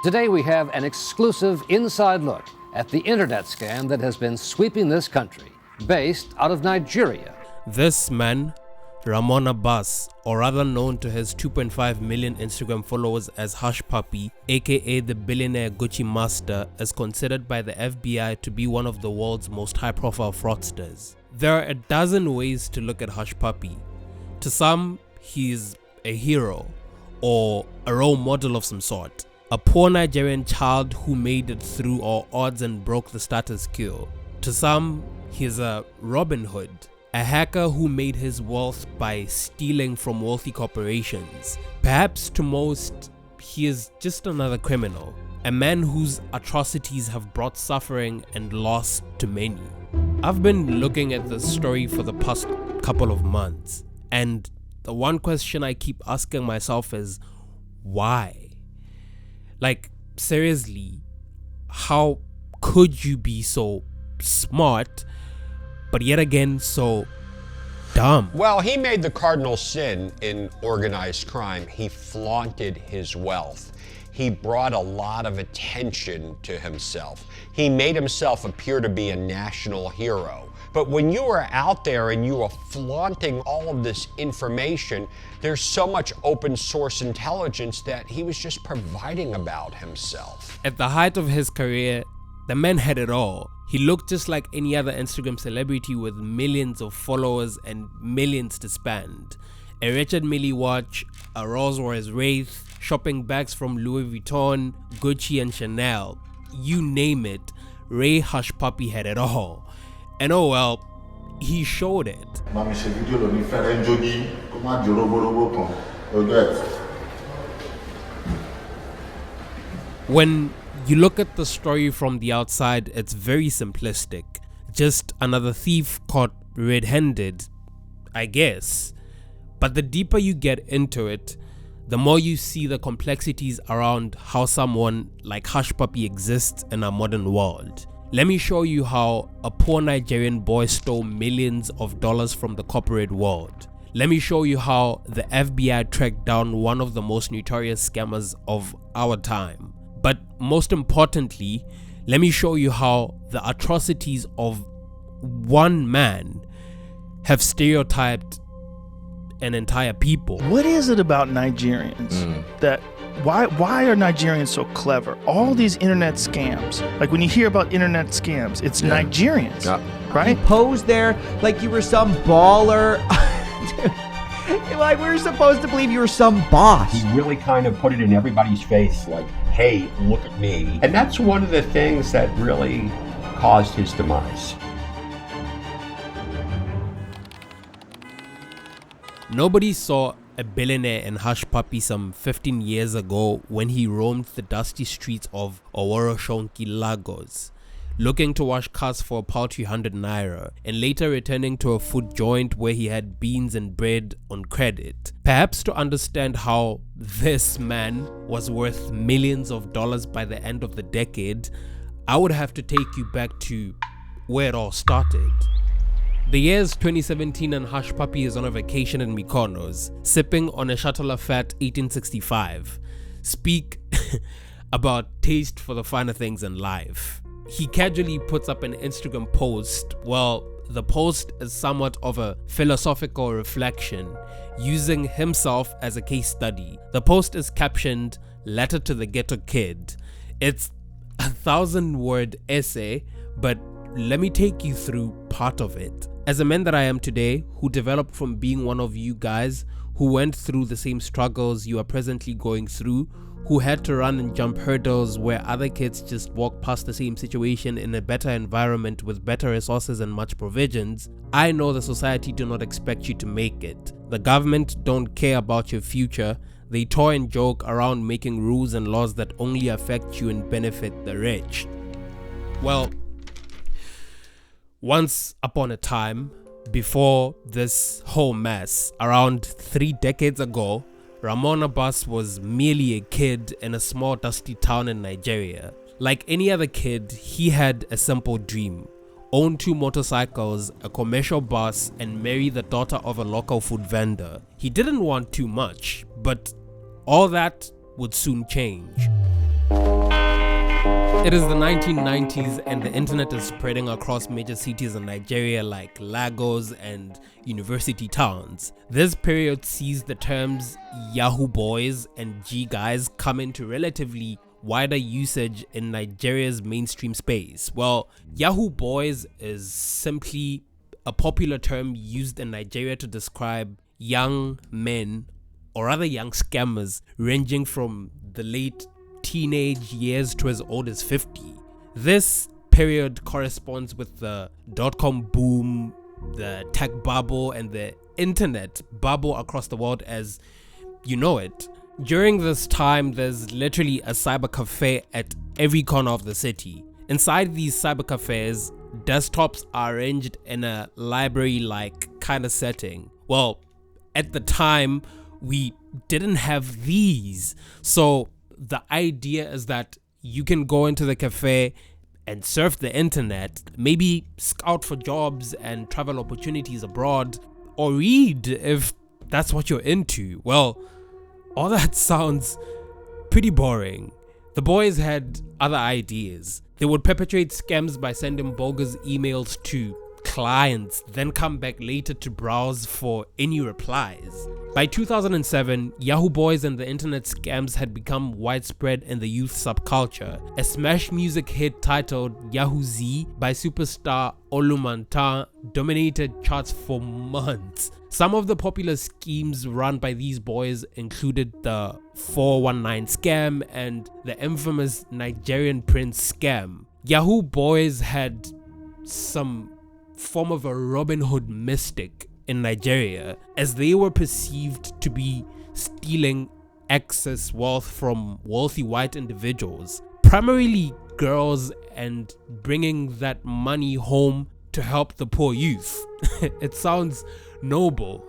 Today we have an exclusive inside look at the internet scam that has been sweeping this country, based out of Nigeria. This man, Ramon Abbas, or rather known to his 2.5 million Instagram followers as Hushpuppi, aka the billionaire Gucci master, is considered by the FBI to be one of the world's most high-profile fraudsters. There are a dozen ways to look at Hushpuppi. To some, he's a hero, or a role model of some sort. A poor Nigerian child who made it through all odds and broke the status quo. To some, he's a Robin Hood, a hacker who made his wealth by stealing from wealthy corporations. Perhaps to most, he is just another criminal, a man whose atrocities have brought suffering and loss to many. I've been looking at this story for the past couple of months, and the one question I keep asking myself is, why? Like, seriously, how could you be so smart, but yet again so dumb? Well, he made the cardinal sin in organized crime. He flaunted his wealth. He brought a lot of attention to himself. He made himself appear to be a national hero. But when you are out there and you are flaunting all of this information, there's so much open source intelligence that he was just providing about himself. At the height of his career, the man had it all. He looked just like any other Instagram celebrity with millions of followers and millions to spend. A Richard Mille watch, a Rolls Royce Wraith, shopping bags from Louis Vuitton, Gucci and Chanel. You name it, Ray Hushpuppi had it all. And oh well, he showed it. When you look at the story from the outside, it's very simplistic. Just another thief caught red-handed, I guess. But the deeper you get into it, the more you see the complexities around how someone like Hushpuppi exists in our modern world. Let me show you how a poor Nigerian boy stole millions of dollars from the corporate world. Let me show you how the FBI tracked down one of the most notorious scammers of our time. But most importantly, let me show you how the atrocities of one man have stereotyped an entire people. What is it about Nigerians that why are Nigerians so clever? All these internet scams, like when you hear about internet scams, it's Nigerians, right? You posed there like you were some baller. Like we were supposed to believe you were some boss. He really kind of put it in everybody's face like, hey, look at me. And that's one of the things that really caused his demise. Nobody saw a billionaire in Hushpuppi some 15 years ago when he roamed the dusty streets of Oworoshonki, Lagos, looking to wash cars for a paltry 100 naira, and later returning to a food joint where he had beans and bread on credit. Perhaps to understand how this man was worth millions of dollars by the end of the decade, I would have to take you back to where it all started. The year's 2017 and Hushpuppi is on a vacation in Mykonos, sipping on a Chateau Fat 1865. Speak about taste for the finer things in life. He casually puts up an Instagram post. Well, the post is somewhat of a philosophical reflection, using himself as a case study. The post is captioned, "Letter to the Ghetto Kid." It's a 1,000-word essay, but let me take you through part of it. As a man that I am today, who developed from being one of you guys who went through the same struggles you are presently going through, who had to run and jump hurdles where other kids just walk past the same situation in a better environment with better resources and much provisions, I know the society do not expect you to make it. The government don't care about your future. They toy and joke around making rules and laws that only affect you and benefit the rich. Well, once upon a time, before this whole mess, around 3 decades ago, Ramon Abbas was merely a kid in a small dusty town in Nigeria. Like any other kid, he had a simple dream: own 2 motorcycles, a commercial bus, and marry the daughter of a local food vendor. He didn't want too much, but all that would soon change. It is the 1990s and the internet is spreading across major cities in Nigeria like Lagos and university towns. This period sees the terms Yahoo boys and G guys come into relatively wider usage in Nigeria's mainstream space. Well, Yahoo boys is simply a popular term used in Nigeria to describe young men or other young scammers ranging from the late teenage years to as old as 50. This period corresponds with the dot-com boom, the tech bubble, and the internet bubble across the world as you know it. During this time, there's literally a cyber cafe at every corner of the city. Inside these cyber cafes, desktops are arranged in a library-like kind of setting. Well, at the time, we didn't have these, so the idea is that you can go into the cafe and surf the internet, maybe scout for jobs and travel opportunities abroad, or read if that's what you're into. Well, all that sounds pretty boring. The boys had other ideas. They would perpetrate scams by sending bogus emails to clients, then come back later to browse for any replies. By 2007, Yahoo boys and the internet scams had become widespread in the youth subculture. A smash music hit titled Yahoo Z by superstar Olumantan dominated charts for months. Some of the popular schemes run by these boys included the 419 scam and the infamous Nigerian Prince scam. Yahoo boys had some form of a Robin Hood mystic in Nigeria, as they were perceived to be stealing excess wealth from wealthy white individuals, primarily girls, and bringing that money home to help the poor youth. It sounds noble,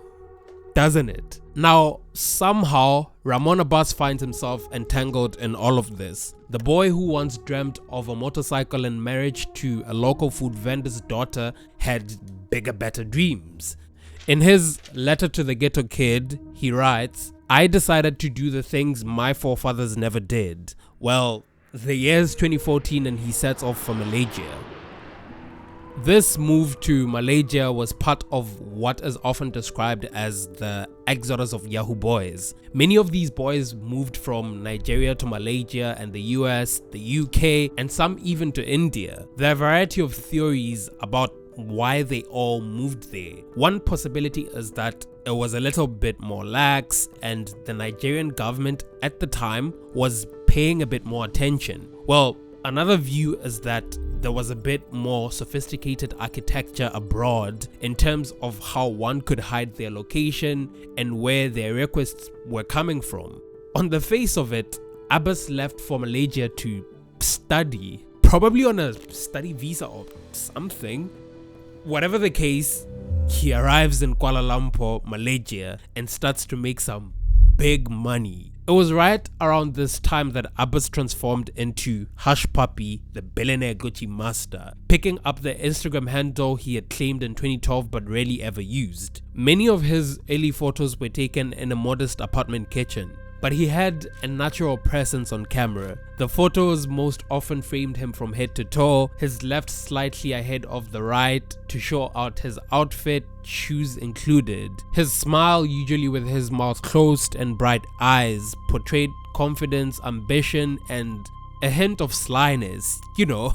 doesn't it? Now, somehow, Ramon Abbas finds himself entangled in all of this. The boy who once dreamt of a motorcycle and marriage to a local food vendor's daughter had bigger, better dreams. In his letter to the ghetto kid, he writes, "I decided to do the things my forefathers never did." Well, the year's 2014 and he sets off for Malaysia. This move to Malaysia was part of what is often described as the exodus of Yahoo boys. Many of these boys moved from Nigeria to Malaysia and the US, the UK, and some even to India. There are a variety of theories about why they all moved there. One possibility is that it was a little bit more lax and the Nigerian government at the time was paying a bit more attention. Well, another view is that there was a bit more sophisticated architecture abroad in terms of how one could hide their location and where their requests were coming from. On the face of it, Abbas left for Malaysia to study, probably on a study visa or something. Whatever the case, he arrives in Kuala Lumpur, Malaysia, and starts to make some big money. It was right around this time that Abbas transformed into Hushpuppi, the billionaire Gucci master, picking up the Instagram handle he had claimed in 2012 but rarely ever used. Many of his early photos were taken in a modest apartment kitchen, but he had a natural presence on camera. The photos most often framed him from head to toe, his left slightly ahead of the right to show out his outfit, shoes included. His smile, usually with his mouth closed and bright eyes, portrayed confidence, ambition, and a hint of slyness, you know.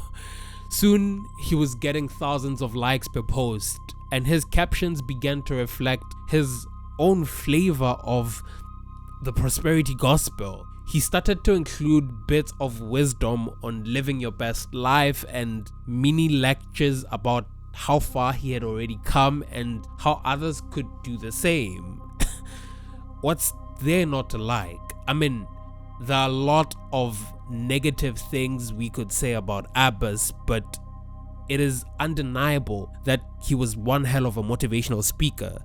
Soon he was getting thousands of likes per post, and his captions began to reflect his own flavor of the prosperity gospel. He started to include bits of wisdom on living your best life and mini lectures about how far he had already come and how others could do the same. What's there not to like? I mean, there are a lot of negative things we could say about Abbas, but it is undeniable that he was one hell of a motivational speaker,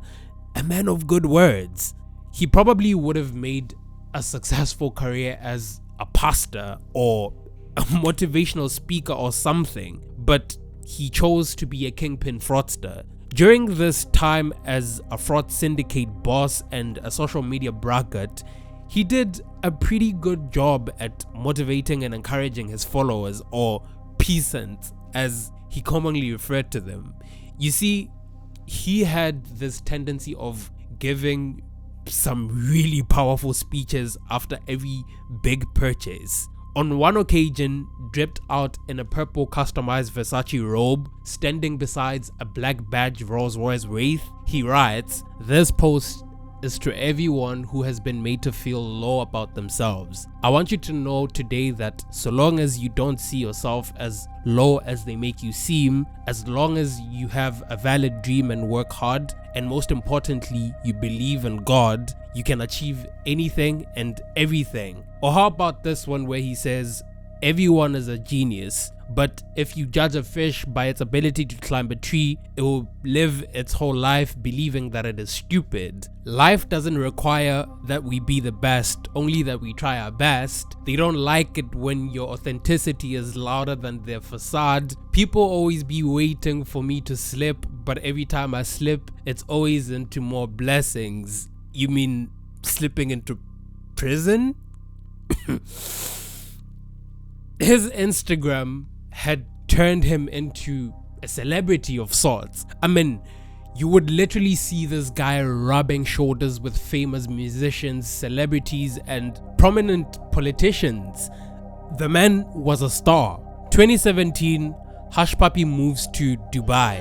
a man of good words. He probably would have made a successful career as a pastor or a motivational speaker or something, but he chose to be a kingpin fraudster. During this time as a fraud syndicate boss and a social media braggart, he did a pretty good job at motivating and encouraging his followers, or peasants as he commonly referred to them. You see, he had this tendency of giving some really powerful speeches after every big purchase. On one occasion, dripped out in a purple customized Versace robe, standing beside a black badge Rolls-Royce Wraith, he writes, "This post is to everyone who has been made to feel low about themselves. I want you to know today that so long as you don't see yourself as low as they make you seem, as long as you have a valid dream and work hard, and most importantly, you believe in God, you can achieve anything and everything." Or how about this one where he says, "Everyone is a genius, but if you judge a fish by its ability to climb a tree, it will live its whole life believing that it is stupid. Life doesn't require that we be the best, only that we try our best. They don't like it when your authenticity is louder than their facade. People always be waiting for me to slip, but every time I slip, it's always into more blessings." You mean slipping into prison? His Instagram had turned him into a celebrity of sorts. I mean, you would literally see this guy rubbing shoulders with famous musicians, celebrities, and prominent politicians. The man was a star. 2017, Hushpuppi moves to Dubai.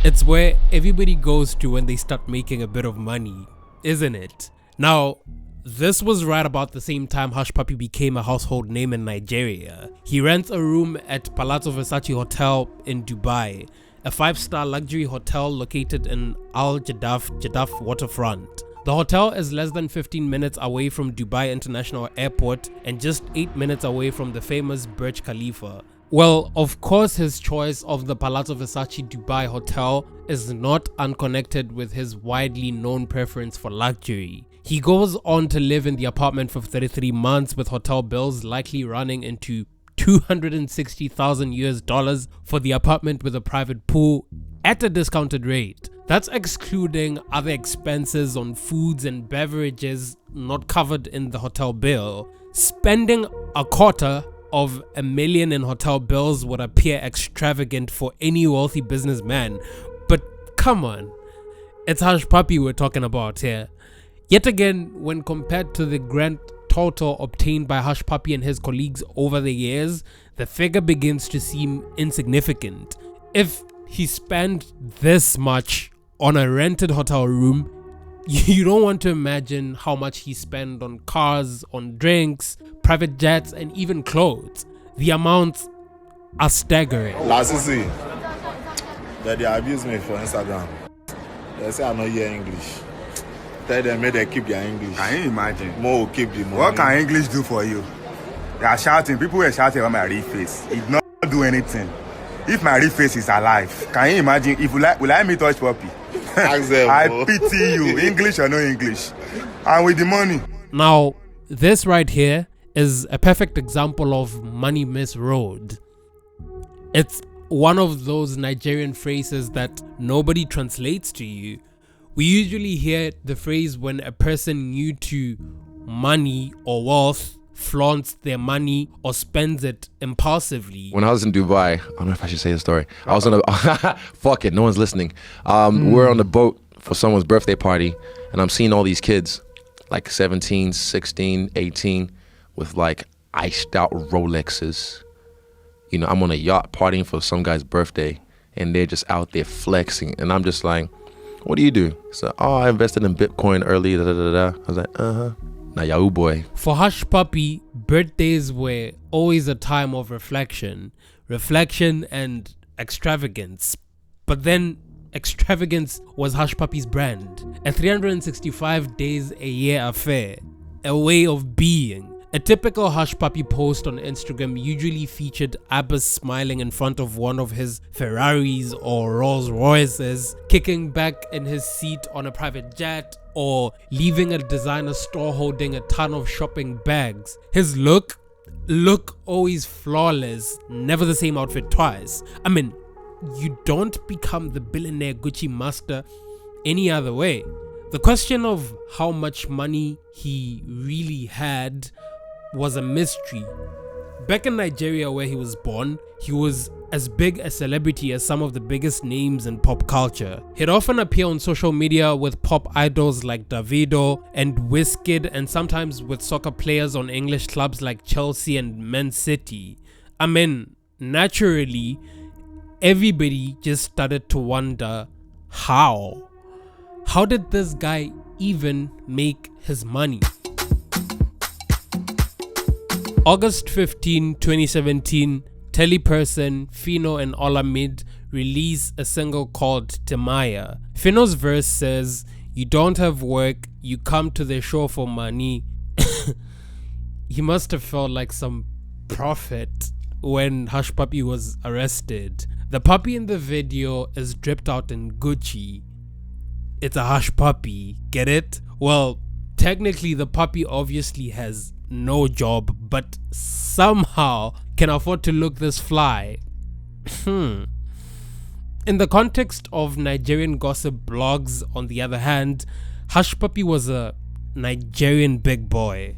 It's where everybody goes to when they start making a bit of money, isn't it? Now, this was right about the same time Hushpuppi became a household name in Nigeria. He rents a room at Palazzo Versace Hotel in Dubai, a 5-star luxury hotel located in Al Jadaf waterfront. The hotel is less than 15 minutes away from Dubai International Airport and just 8 minutes away from the famous Burj Khalifa. Well, of course, his choice of the Palazzo Versace Dubai Hotel is not unconnected with his widely known preference for luxury. He goes on to live in the apartment for 33 months, with hotel bills likely running into $260,000 for the apartment with a private pool at a discounted rate. That's excluding other expenses on foods and beverages not covered in the hotel bill. Spending $250,000 in hotel bills would appear extravagant for any wealthy businessman, but come on, it's Hushpuppi we're talking about here. Yet again, when compared to the grand total obtained by Hushpuppi and his colleagues over the years, the figure begins to seem insignificant. If he spent this much on a rented hotel room, you don't want to imagine how much he spent on cars, on drinks, private jets, and even clothes. The amounts are staggering. Last season, they abuse me for Instagram. They say I don't hear English. Tell them they keep their English. Can you imagine? More keep the money. What can English do for you? They are shouting. People were shouting on my real face. It did not do anything. If my real face is alive, can you imagine? If you like, will I meet Hushpuppi? I pity you, English or no English, and with the money. Now, this right here is a perfect example of money misroad. It's one of those Nigerian phrases that nobody translates to you. We usually hear the phrase when a person new to money or wealth flaunts their money or spends it impulsively. When I was in Dubai, I don't know if I should say the story. I was on a fuck it, no one's listening. We're on the boat for someone's birthday party, and I'm seeing all these kids, like 17, 16, 18, with like iced out Rolexes. You know, I'm on a yacht partying for some guy's birthday, and they're just out there flexing, and I'm just like, what do you do? So, I invested in Bitcoin early, da da da da. I was like, Now, yahoo boy. For Hushpuppi, birthdays were always a time of reflection and extravagance. But then extravagance was Hushpuppi's brand, a 365 days a year affair, a way of being. A typical Hushpuppi post on Instagram usually featured Abbas smiling in front of one of his Ferraris or Rolls Royces, kicking back in his seat on a private jet, or leaving a designer store holding a ton of shopping bags. His look always flawless, never the same outfit twice. I mean, you don't become the billionaire Gucci master any other way. The question of how much money he really had was a mystery. Back in Nigeria where he was born, he was as big a celebrity as some of the biggest names in pop culture. He'd often appear on social media with pop idols like Davido and Wizkid, and sometimes with soccer players on English clubs like Chelsea and Man City. I mean, naturally, everybody just started to wonder how. How did this guy even make his money? August 15, 2017, teleperson Fino and Olamide release a single called Timaya. Fino's verse says, "You don't have work, you come to the show for money." He must have felt like some prophet when Hushpuppi was arrested. The puppy in the video is dripped out in Gucci. It's a Hushpuppi, get it? Well, technically the puppy obviously has no job, but somehow can afford to look this fly. In the context of Nigerian gossip blogs, on the other hand, Hushpuppi was a Nigerian big boy.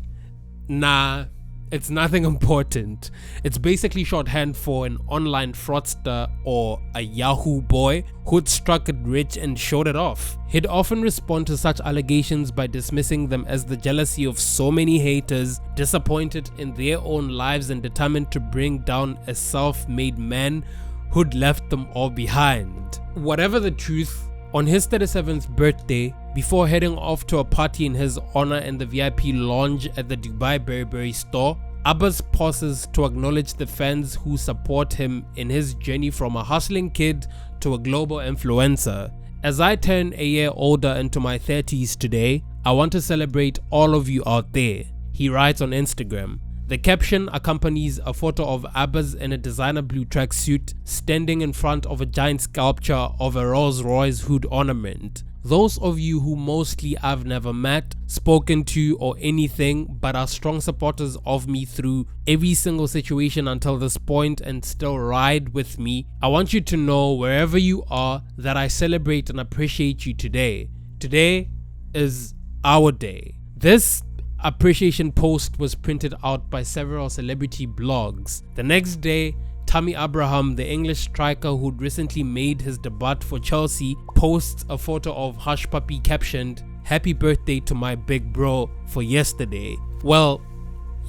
Nah, it's nothing important. It's basically shorthand for an online fraudster or a yahoo boy who'd struck it rich and showed it off. He'd often respond to such allegations by dismissing them as the jealousy of so many haters, disappointed in their own lives and determined to bring down a self-made man who'd left them all behind. Whatever the truth, on his 37th birthday, before heading off to a party in his honor in the VIP lounge at the Dubai Burberry store, Abbas pauses to acknowledge the fans who support him in his journey from a hustling kid to a global influencer. As I turn a year older into my 30s today, I want to celebrate all of you out there, he writes on Instagram. The caption accompanies a photo of Abbas in a designer blue tracksuit standing in front of a giant sculpture of a Rolls Royce hood ornament. Those of you who mostly I've never met, spoken to or anything, but are strong supporters of me through every single situation until this point and still ride with me, I want you to know wherever you are that I celebrate and appreciate you today. Today is our day. This appreciation post was printed out by several celebrity blogs. The next day, Tammy Abraham, the English striker who'd recently made his debut for Chelsea, posts a photo of Hushpuppi captioned, "Happy birthday to my big bro for yesterday." Well,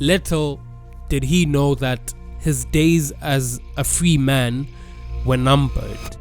little did he know that his days as a free man were numbered.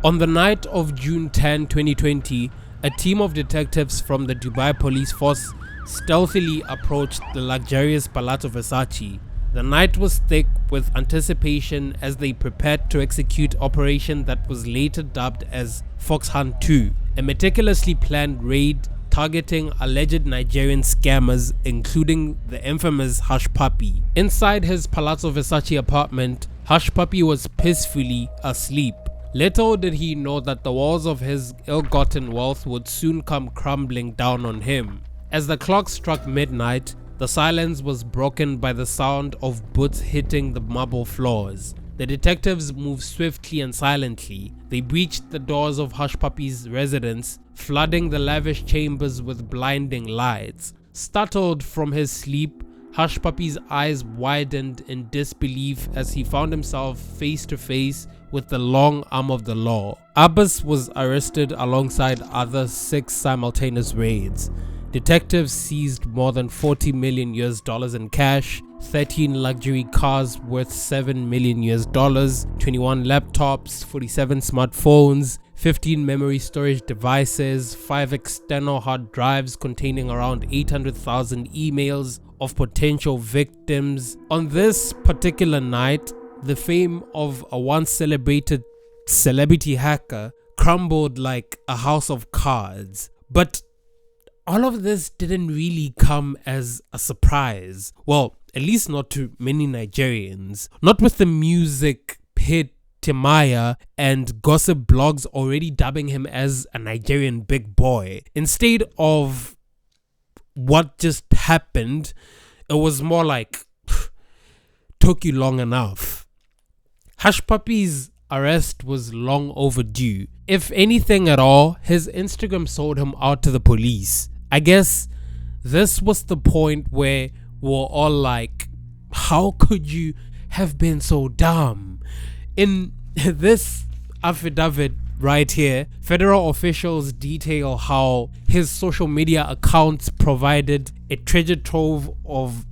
On the night of June 10, 2020, a team of detectives from the Dubai police force stealthily approached the luxurious Palazzo Versace. The night was thick with anticipation as they prepared to execute operation that was later dubbed as Fox Hunt 2, a meticulously planned raid targeting alleged Nigerian scammers, including the infamous Hushpuppi. Inside his Palazzo Versace apartment, Hushpuppi was peacefully asleep. Little did he know that the walls of his ill-gotten wealth would soon come crumbling down on him. As the clock struck midnight, the silence was broken by the sound of boots hitting the marble floors. The detectives moved swiftly and silently. They breached the doors of Hushpuppi's residence, flooding the lavish chambers with blinding lights. Startled from his sleep, Hushpuppi's eyes widened in disbelief as he found himself face to face with the long arm of the law. Abbas was arrested alongside other 6 simultaneous raids. Detectives seized more than $40 million in cash, 13 luxury cars worth $7 million, 21 laptops, 47 smartphones, 15 memory storage devices, 5 external hard drives containing around 800,000 emails of potential victims. On this particular night, the fame of a once celebrated celebrity hacker crumbled like a house of cards. But all of this didn't really come as a surprise. Well, at least not to many Nigerians. Not with the music hit Timaya and gossip blogs already dubbing him as a Nigerian big boy. Instead of what just happened, it was more like, took you long enough. Hushpuppi's arrest was long overdue. If anything at all, his Instagram sold him out to the police. I guess this was the point where we're all like, how could you have been so dumb? In this affidavit right here, federal officials detail how his social media accounts provided a treasure trove of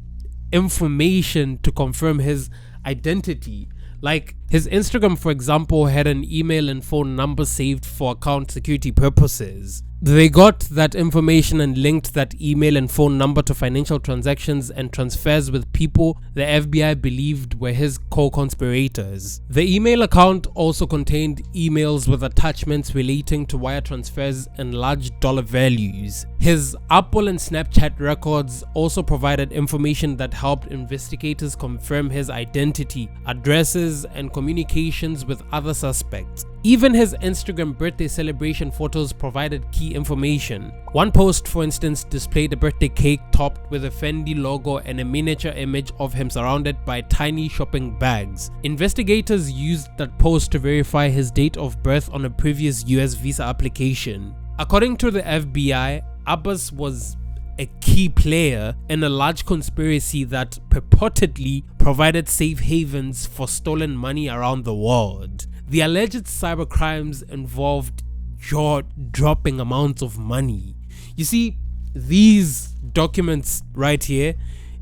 information to confirm his identity. Like his Instagram, for example, had an email and phone number saved for account security purposes. They got that information and linked that email and phone number to financial transactions and transfers with people the FBI believed were his co-conspirators. The email account also contained emails with attachments relating to wire transfers and large dollar values. His Apple and Snapchat records also provided information that helped investigators confirm his identity, addresses, and communications with other suspects. Even his Instagram birthday celebration photos provided key information. One post, for instance, displayed a birthday cake topped with a Fendi logo and a miniature image of him surrounded by tiny shopping bags. Investigators used that post to verify his date of birth on a previous US visa application. According to the FBI, Abbas was a key player in a large conspiracy that purportedly provided safe havens for stolen money around the world. The alleged cybercrimes involved jaw-dropping amounts of money. You see, these documents right here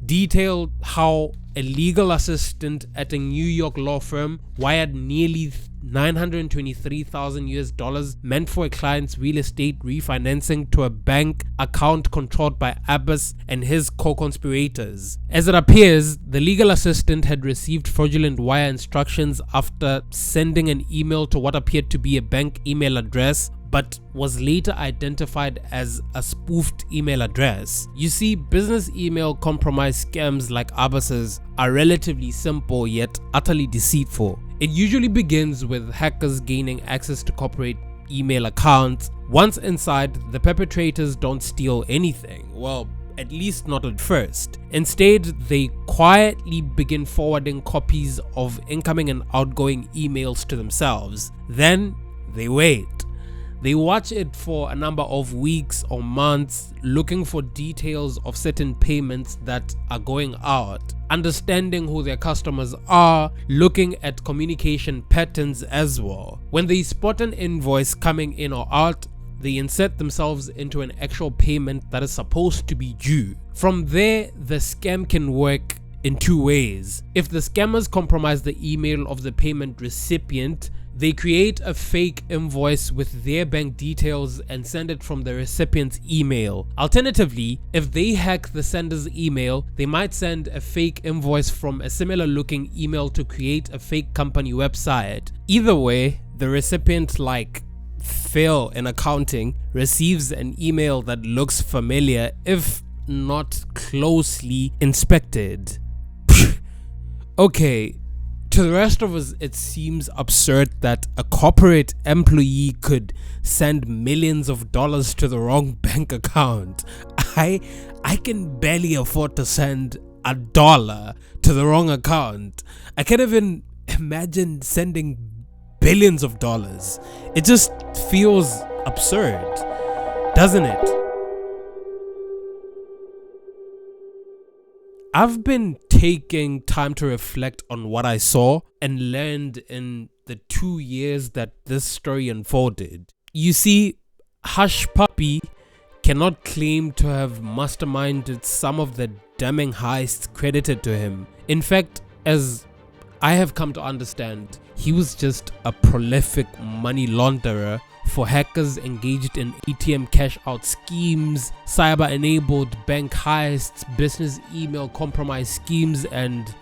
detailed how a legal assistant at a New York law firm wired nearly $923,000 meant for a client's real estate refinancing to a bank account controlled by Abbas and his co-conspirators. As it appears, the legal assistant had received fraudulent wire instructions after sending an email to what appeared to be a bank email address, but was later identified as a spoofed email address. You see, business email compromise scams like Abbas's are relatively simple yet utterly deceitful. It usually begins with hackers gaining access to corporate email accounts. Once inside, the perpetrators don't steal anything. Well, at least not at first. Instead, they quietly begin forwarding copies of incoming and outgoing emails to themselves. Then they wait. They watch it for a number of weeks or months, looking for details of certain payments that are going out, understanding who their customers are, looking at communication patterns as well. When they spot an invoice coming in or out, they insert themselves into an actual payment that is supposed to be due. From there, the scam can work in two ways. If the scammers compromise the email of the payment recipient, they create a fake invoice with their bank details and send it from the recipient's email. Alternatively, if they hack the sender's email, they might send a fake invoice from a similar looking email to create a fake company website. Either way, the recipient, like Phil in accounting, receives an email that looks familiar if not closely inspected. Okay, to the rest of us, it seems absurd that a corporate employee could send millions of dollars to the wrong bank account. I can barely afford to send $1 to the wrong account. I can't even imagine sending billions of dollars. It just feels absurd, doesn't it? I've been taking time to reflect on what I saw and learned in the 2 years that this story unfolded. You see, Hushpuppi cannot claim to have masterminded some of the damning heists credited to him. In fact, as I have come to understand, he was just a prolific money launderer for hackers engaged in ATM cash out schemes, cyber-enabled bank heists, business email compromise schemes, and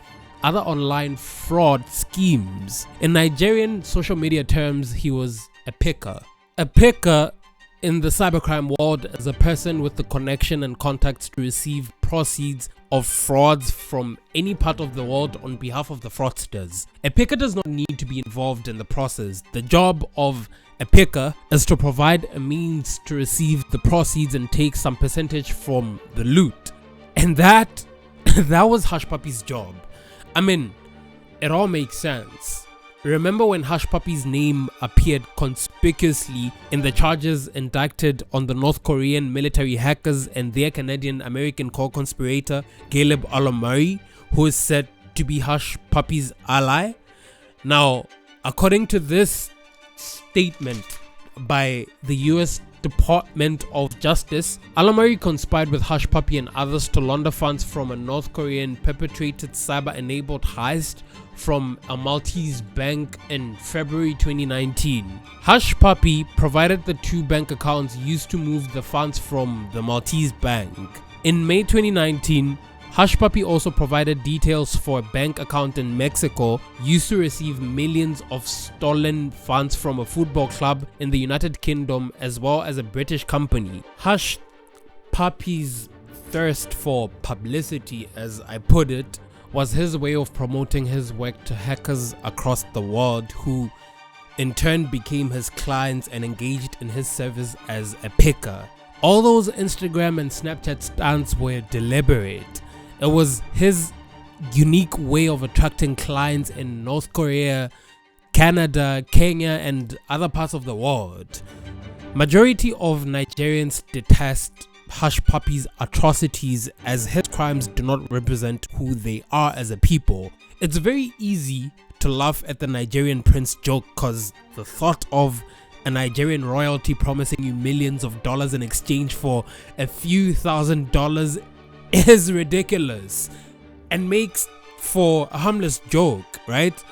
other online fraud schemes. In Nigerian social media terms, he was a picker. A picker in the cybercrime world is a person with the connection and contacts to receive proceeds of frauds from any part of the world on behalf of the fraudsters. A picker does not need to be involved in the process. The job of a picker is to provide a means to receive the proceeds and take some percentage from the loot. And that was Hushpuppi's job. I mean, it all makes sense. Remember when Hushpuppi's name appeared conspicuously in the charges indicted on the North Korean military hackers and their Canadian-American co-conspirator Caleb Alomari, who is said to be Hushpuppi's ally? Now, according to this statement by the US Department of Justice, Alomari conspired with Hushpuppi and others to launder funds from a North Korean perpetrated cyber-enabled heist from a Maltese bank in February 2019. Hushpuppi provided the 2 bank accounts used to move the funds from the Maltese bank. In May 2019, Hushpuppi also provided details for a bank account in Mexico used to receive millions of stolen funds from a football club in the United Kingdom as well as a British company. Hushpuppi's thirst for publicity, as I put it, was his way of promoting his work to hackers across the world who in turn became his clients and engaged in his service as a picker. All those Instagram and Snapchat stunts were deliberate. It was his unique way of attracting clients in North Korea, Canada, Kenya, and other parts of the world. Majority of Nigerians detest Hushpuppi's atrocities as his crimes do not represent who they are as a people. It's very easy to laugh at the Nigerian prince joke cause the thought of a Nigerian royalty promising you millions of dollars in exchange for a few $1,000s is ridiculous and makes for a harmless joke, right?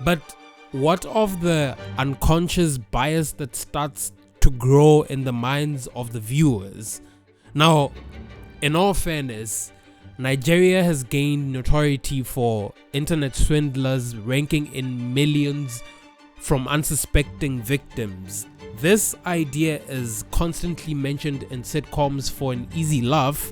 But what of the unconscious bias that starts to grow in the minds of the viewers? Now, in all fairness, Nigeria has gained notoriety for internet swindlers ranking in millions from unsuspecting victims. This idea is constantly mentioned in sitcoms for an easy laugh.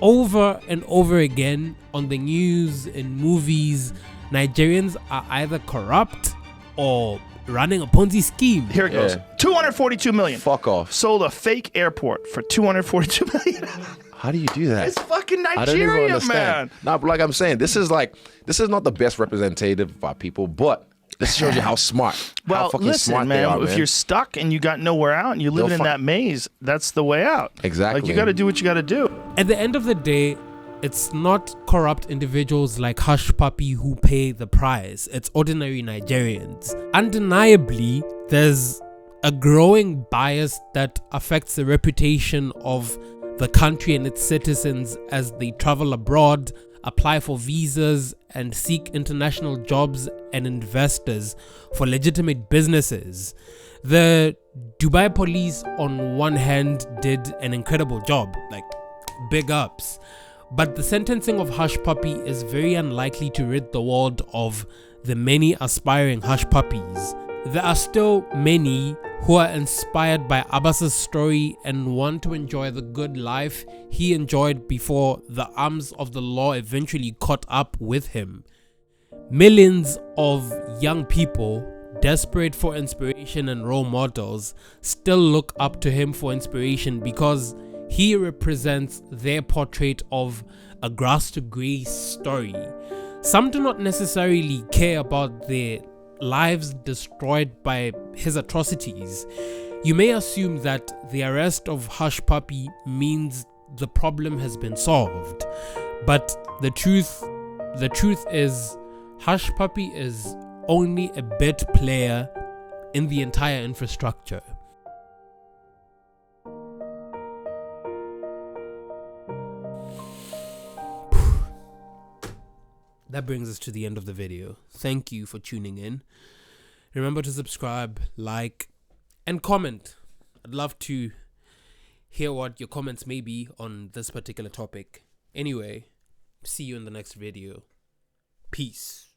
Over and over again on the news, in movies, Nigerians are either corrupt or running a Ponzi scheme. Here it goes. 242 million. Fuck off. Sold a fake airport for 242 million. How do you do that? It's fucking I don't even Nigeria, understand. man. Nah, but like I'm saying, this is not the best representative of our people, but this shows you how smart, how Well, fucking listen, smart man, they are, if man. you're stuck and you got nowhere out and you're living in that maze, that's the way out. Exactly. Like, you got to do what you got to do. At the end of the day, it's not corrupt individuals like Hushpuppi who pay the price. It's ordinary Nigerians. Undeniably, there's a growing bias that affects the reputation of the country and its citizens as they travel abroad, apply for visas, and seek international jobs and investors for legitimate businesses. The Dubai police, on one hand, did an incredible job, like big ups. But the sentencing of Hushpuppi is very unlikely to rid the world of the many aspiring Hushpuppies. There are still many who are inspired by Abbas's story and want to enjoy the good life he enjoyed before the arms of the law eventually caught up with him. Millions of young people, desperate for inspiration and role models, still look up to him for inspiration because he represents their portrait of a grass to grace story. Some do not necessarily care about their lives destroyed by his atrocities. You may assume that the arrest of Hushpuppi means the problem has been solved, but the truth is Hushpuppi is only a bit player in the entire infrastructure. That brings us to the end of the video. Thank you for tuning in. Remember to subscribe, like, and comment. I'd love to hear what your comments may be on this particular topic. Anyway, see you in the next video. Peace.